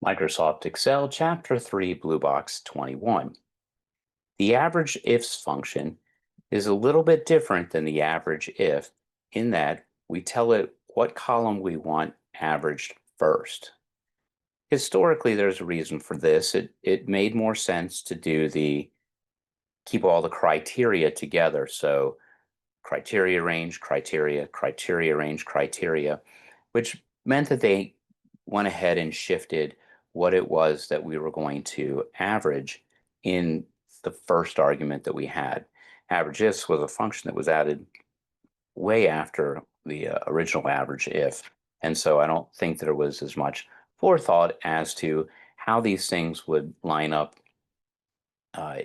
Microsoft Excel, Chapter 3, Blue Box 21. The average ifs function is a little bit different than the average if in that we tell it what column we want averaged first. Historically, there's a reason for this. It made more sense to do keep all the criteria together. So criteria range, criteria, criteria range, criteria, which meant that they went ahead and shifted what it was that we were going to average in the first argument that we had. Average ifs was a function that was added way after the original average if. And so I don't think there was as much forethought as to how these things would line up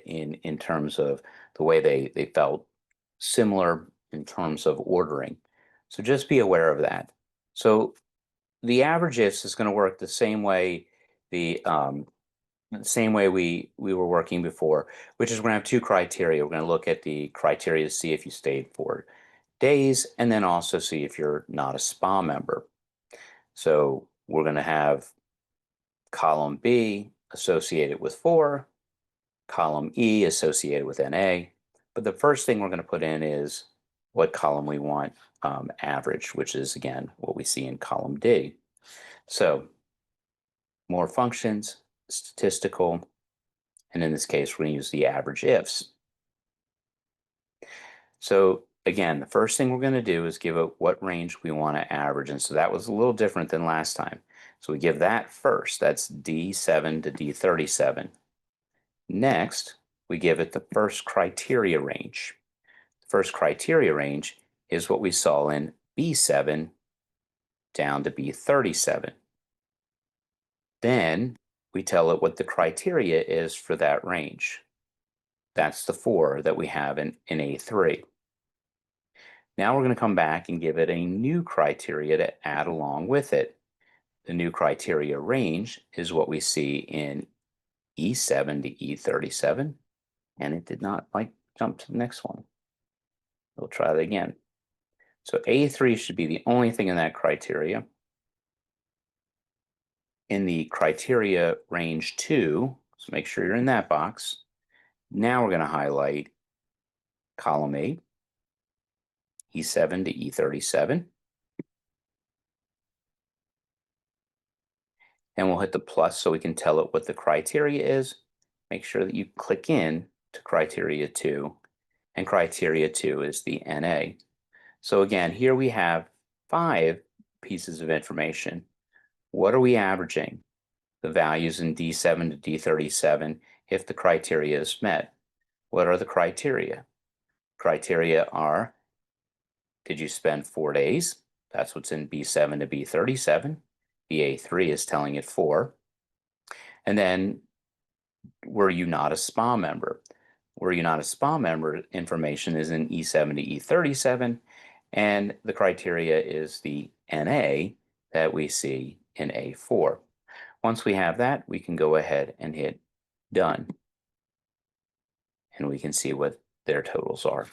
in terms of the way they felt similar in terms of ordering. So just be aware of that. So the average ifs is going to work the same way we were working before, which is we're going to have two criteria. We're going to look at the criteria to see if you stayed for days, and then also see if you're not a SPA member. So we're going to have column B associated with 4, column E associated with NA. But the first thing we're going to put in is what column we want average, which is, again, what we see in column D. So more functions, statistical, and in this case, we're going to use the average ifs. So again, the first thing we're going to do is give it what range we want to average. And so that was a little different than last time. So we give that first. That's D7 to D37. Next, we give it the first criteria range. The first criteria range is what we saw in B7 down to B37. Then we tell it what the criteria is for that range. That's the 4 that we have in A3. Now we're going to come back and give it a new criteria to add along with it. The new criteria range is what we see in E7 to E37, and it did not jump to the next one. We'll try that again. So A3 should be the only thing in that criteria. In the criteria range 2, so make sure you're in that box. Now we're going to highlight column 8, E7 to E37. And we'll hit the plus so we can tell it what the criteria is. Make sure that you click in to criteria 2, and criteria 2 is the NA. So again, here we have 5 pieces of information. What are we averaging? The values in D7 to D37 if the criteria is met. What are the criteria? Criteria are, did you spend 4 days? That's what's in B7 to B37. BA3 is telling it 4. And then, were you not a SPA member? Were you not a SPA member information is in E7 to E37, and the criteria is the NA that we see in A4. Once we have that, we can go ahead and hit done. And we can see what their totals are.